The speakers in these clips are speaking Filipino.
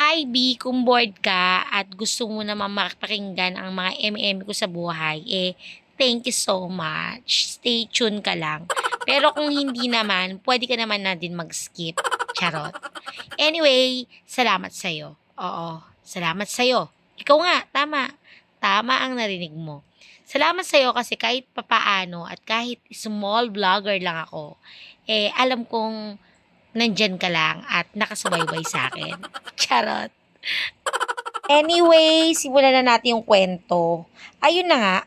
Hi B, kung bored ka at gusto mo naman mapakinggan ang mga MM ko sa buhay, thank you so much. Stay tuned ka lang. Pero kung hindi naman, pwede ka naman na din mag-skip. Charot. Anyway, salamat sa'yo. Oo, salamat sa'yo. Ikaw nga, tama. Tama ang narinig mo. Salamat sa'yo kasi kahit papaano at kahit small vlogger lang ako, alam kong nandyan ka lang at nakasubaybay sa akin. Charot. Anyway, simulan na natin yung kwento. Ayun na nga,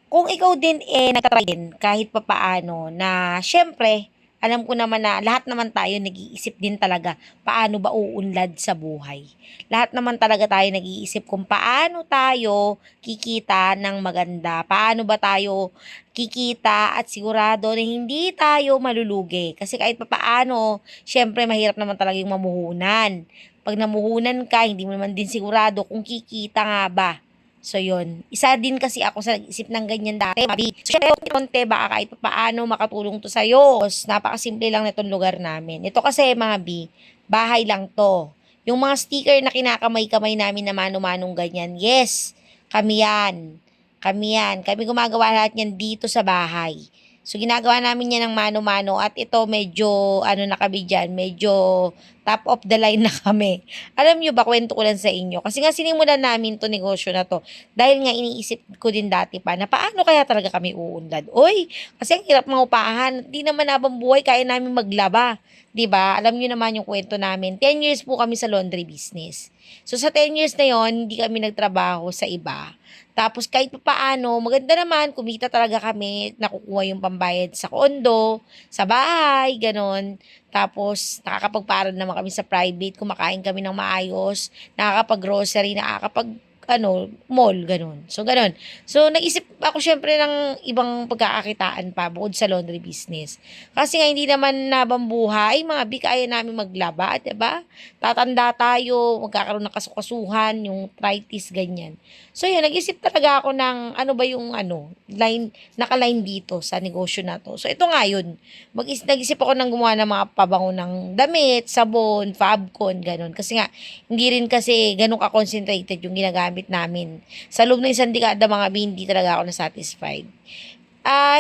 kung ikaw din nagtatry din kahit papaano na siyempre, alam ko naman na lahat naman tayo nag-iisip din talaga paano ba uunlad sa buhay. Lahat naman talaga tayo nag-iisip kung paano tayo kikita ng maganda, paano ba tayo kikita at sigurado na hindi tayo malulugi. Kasi kahit papaano, siyempre mahirap naman talaga yung mamuhunan. Pag namuhunan ka, hindi mo naman din sigurado kung kikita nga ba. So, yun. Isa din kasi ako sa nag-isip ng ganyan dati, Mabi. So, syempre, konti, baka kahit paano makatulong to sa'yo. Napakasimple lang nitong lugar namin. Ito kasi, mga B, bahay lang to. Yung mga sticker na kinakamay-kamay namin na mano-manong ganyan, yes, kami yan. Kami yan. Kami gumagawa lahat yan dito sa bahay. So, ginagawa namin yan ng mano-mano at ito medyo, ano na kami dyan, medyo top of the line na kami. Alam nyo ba, kwento ko lang sa inyo. Kasi nga sinimulan namin to negosyo na to. Dahil nga iniisip ko din dati pa na paano kaya talaga kami uunlad. Oy, kasi ang hirap maupahan. Di naman habang buhay kaya namin maglaba. 'Di ba? Alam niyo naman yung kwento namin. 10 years po kami sa laundry business. So sa 10 years na yon, hindi kami nagtrabaho sa iba. Tapos kahit papaano, maganda naman, kumita talaga kami, nakukuha yung pambayad sa kondo, sa bahay, ganon. Tapos, nakakapagparad naman kami sa private, kumakain kami ng maayos, nakakapag-grocery, mall, ganun. So, ganun. So, naisip ako syempre ng ibang pagkakakitaan pa bukod sa laundry business. Kasi nga, hindi naman nabambuhay, mga kaya namin maglaba, diba? Tatanda tayo, magkakaroon ng kasukasuhan, yung arthritis, ganyan. So, yun, nag-isip talaga ako ng ano ba yung naka-line dito sa negosyo na to. So, ito nga yun. Nag-isip ako ng gumawa ng mga pabango ng damit, sabon, fabcon, ganun. Kasi nga, hindi rin kasi ganun ka-concentrated yung ginagamit namin. Sa loob ng isang dekada mga hindi talaga ako na-satisfied.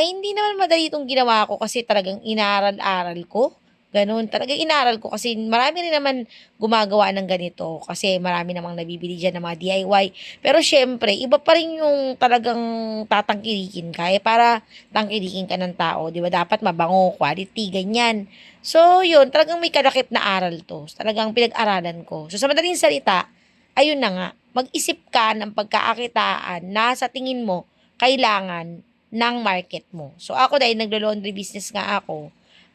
Hindi naman madali itong ginawa ko kasi talagang inaral-aral ko. Ganun. Talagang inaral ko kasi marami rin naman gumagawa ng ganito kasi marami namang nabibili dyan ng mga DIY. Pero syempre, iba pa rin yung talagang tatangkilikin ka. Para tangkilikin ka ng tao, di ba? Dapat mabango, quality, ganyan. So, yun, talagang may kadakip na aral to. Talagang pinag-aralan ko. So, sa madaling salita, ayun na nga, mag-isip ka ng pagkakakitaan na sa tingin mo, kailangan ng market mo. So, ako dahil naglo-laundry business nga ako,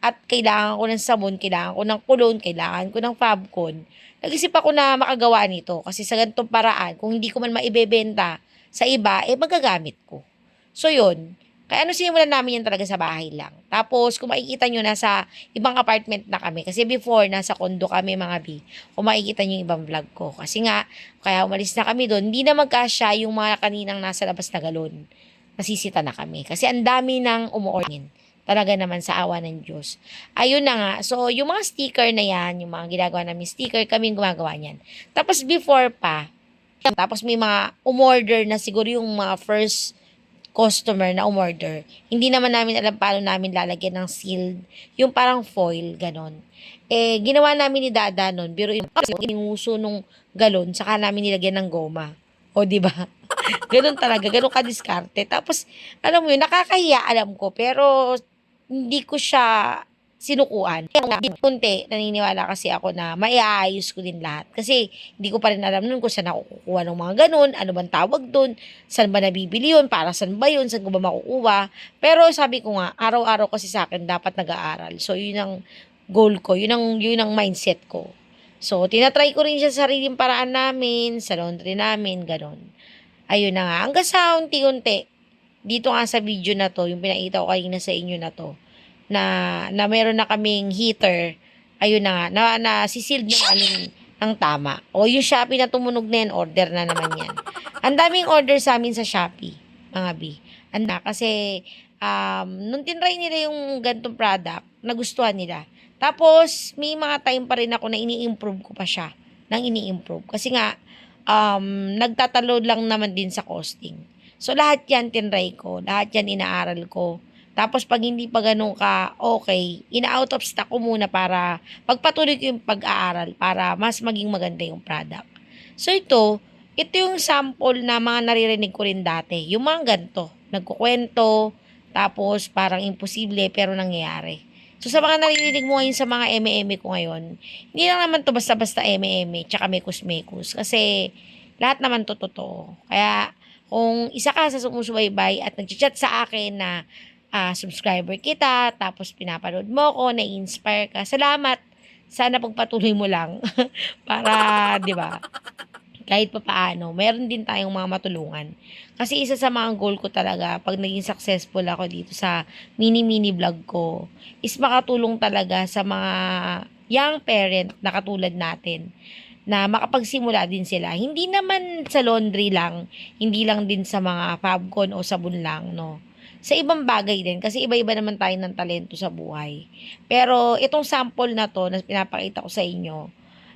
at kailangan ko ng sabon, kailangan ko ng cologne, kailangan ko ng Fabcon, nag-isip ako na makagawa nito. Kasi sa ganitong paraan, kung hindi ko man maibebenta sa iba, magagamit ko. So, yun. Kaya sinimulan namin yan talaga sa bahay lang. Tapos, kung makikita nyo, nasa ibang apartment na kami. Kasi before, nasa condo kami mga B. Kung makikita nyo yung ibang vlog ko. Kasi nga, kaya umalis na kami doon, hindi na magkasya yung mga kaninang nasa labas na galon. Nasisita na kami. Kasi ang dami nang umuorder. Talaga naman sa awa ng Diyos. Ayun na nga. So, yung mga sticker na yan, yung mga ginagawa namin sticker, kami yung gumagawa niyan. Tapos before pa, tapos may mga umorder na siguro yung mga first customer na umorder. Hindi naman namin alam paano namin lalagyan ng sealed, yung parang foil, ganon. Ginawa namin ni Dada nun, pero yung uso nung galon, saka namin nilagyan ng goma. O, di ba? Ganun talaga, ganun ka-diskarte. Tapos, alam mo yun, nakakahiya, alam ko, pero hindi ko siya sinukuan. Kunti, naniniwala kasi ako na maiaayos ko din lahat. Kasi, hindi ko pa rin alam nun kung saan ako kukuha ng mga ganun, ano bang tawag dun, saan ba nabibili yun, para saan ba yun, saan ko ba makukuha. Pero sabi ko nga, araw-araw kasi sa akin dapat nag-aaral. So, yun ang goal ko, yun ang mindset ko. So, tinatry ko rin siya sa sariling paraan namin, sa laundry namin, ganun. Ayun na nga, hanggang sa unti-unti, dito nga sa video na to, yung pinakita ko kanina sa inyo na to, na meron na kaming heater, ayun na nga, na sisealed na namin ng tama. O yung Shopee na tumunog na yan, order na naman yan. Ang daming order sa amin sa Shopee, mga B. Kasi, nung tinry nila yung gantong product, nagustuhan nila. Tapos, may mga time pa rin ako na ini-improve ko pa siya. ng ini-improve. Kasi nga, nagtatalo lang naman din sa costing. So, lahat yan tinry ko. Lahat yan inaaral ko. Tapos, pag hindi pa ganun ka okay, ina-out of stock ko muna para pagpatuloy ko yung pag-aaral para mas maging maganda yung product. So, ito yung sample na mga naririnig ko rin dati. Yung mga ganito, nagkukwento, tapos parang imposible pero nangyayari. So sa mga naririnig mo ngayon sa mga eme-eme ko ngayon, hindi lang naman to basta-basta eme-eme tsaka mekus-mekus kasi lahat naman to totoo. Kaya kung isa ka sa sumusubaybay at nag-chat sa akin na subscriber kita, tapos pinapanood mo ko, na-inspire ka, salamat. Sana pagpatuloy mo lang para, 'di ba? Kahit papaano, meron din tayong mga matulungan. Kasi isa sa mga goal ko talaga, pag naging successful ako dito sa mini-mini vlog ko, is makatulong talaga sa mga young parent na katulad natin na makapagsimula din sila. Hindi naman sa laundry lang, hindi lang din sa mga fabcon o sabon lang, no? Sa ibang bagay din, kasi iba-iba naman tayo ng talento sa buhay. Pero itong sample na to na pinapakita ko sa inyo,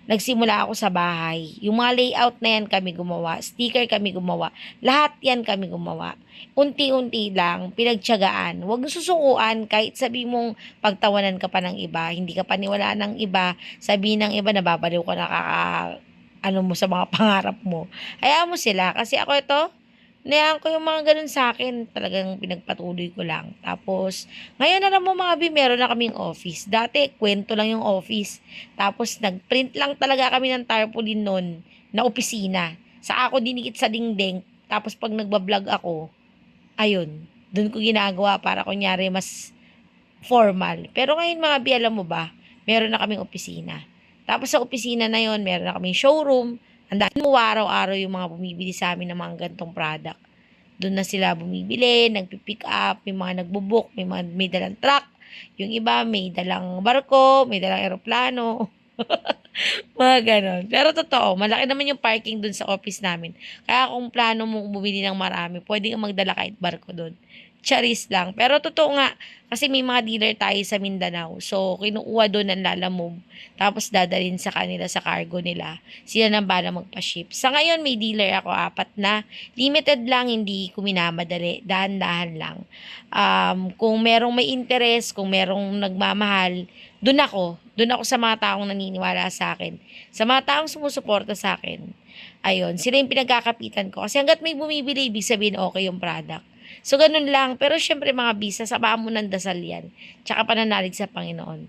nagsimula ako sa bahay. Yung mga layout na yan kami gumawa, sticker kami gumawa, lahat yan kami gumawa. Unti-unti lang, pinagtiyagaan. Huwag susukuan kahit sabi mong pagtawanan ka pa ng iba, hindi ka paniwalaan ng iba, sabi ng iba nababaliw ka ano mo sa mga pangarap mo. Hayaan mo sila kasi ako ito, nayaan ko yung mga ganun sa akin, talagang pinagpatuloy ko lang. Tapos, ngayon na naman mga bi, meron na kaming office. Dati, kwento lang yung office. Tapos, nag-print lang talaga kami ng tarpaulin nun na opisina. Sa ako dinikit sa dingding. Tapos, pag nagbablog ako, ayun, dun ko ginagawa para kunyari mas formal. Pero ngayon mga bi, alam mo ba, meron na kaming opisina. Tapos sa opisina na yon, meron na kaming showroom. Ang dami mo araw-araw yung mga bumibili sa amin ng mga gantong product. Doon na sila bumibili, nagpipick up, may mga nagbubook, may dalang truck. Yung iba may dalang barko, may dalang eroplano. Mga ganon. Pero totoo, malaki naman yung parking dun sa office namin. Kaya kung plano mong bumili ng marami, pwede kang magdala kahit barko dun. Charis lang. Pero totoo nga, kasi may mga dealer tayo sa Mindanao. So, kinukuha doon ang lalamove. Tapos, dadalhin sa kanila sa cargo nila. Sila nang bala magpa-ship. Sa ngayon, may dealer ako, 4 na. Limited lang, hindi ko minamadali. Dahan-dahan lang. Kung merong may interest, kung merong nagmamahal, doon ako. Doon ako sa mga taong naniniwala sa akin. Sa mga taong sumusuporta sa akin. Ayun, sila yung pinagkakapitan ko. Kasi hanggat may bumibili, ibig sabihin okay yung product. So, ganun lang. Pero, syempre, mga bisa, sabaan mo ng dasal yan. Tsaka pananalig sa Panginoon.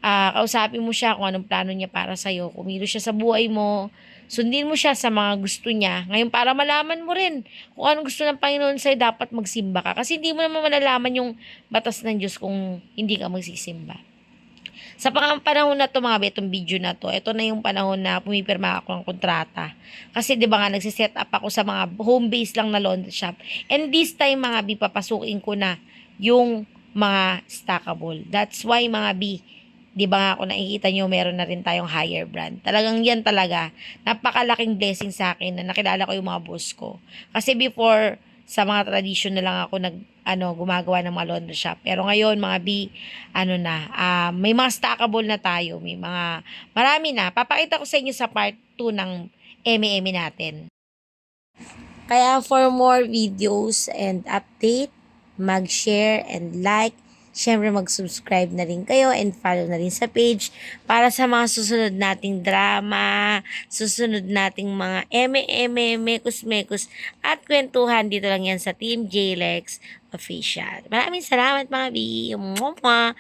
Kausapin mo siya kung anong plano niya para sa'yo. Kumilos siya sa buhay mo. Sundin mo siya sa mga gusto niya. Ngayon, para malaman mo rin kung anong gusto ng Panginoon sa'yo, dapat magsimba ka. Kasi hindi mo naman malalaman yung batas ng Diyos kung hindi ka magsisimba. Sa panahon na to mga betong video na to, ito na yung panahon na pumipirma ako ng kontrata. Kasi 'di ba nga nagse-set up ako sa mga home base lang na laundry shop. And this time mga bi, papasukin ko na yung mga stackable. That's why mga bi, 'di ba nga kung nakikita nyo, meron na rin tayong higher brand. Talagang yan talaga, napakalaking blessing sa akin na nakilala ko yung mga boss ko. Kasi before, sa mga tradition na lang ako gumagawa ng mga laundry shop. Pero ngayon, mga B, may mga stackable na tayo. May mga, marami na. Papakita ko sa inyo sa part 2 ng eme-eme natin. Kaya for more videos and update, mag-share and like, syempre mag-subscribe na rin kayo and follow na rin sa page para sa mga susunod nating drama, susunod nating mga eme-eme, mekus-mekus at kwentuhan. Dito lang yan sa Team JLEX Official. Maraming salamat mga B. Mwah!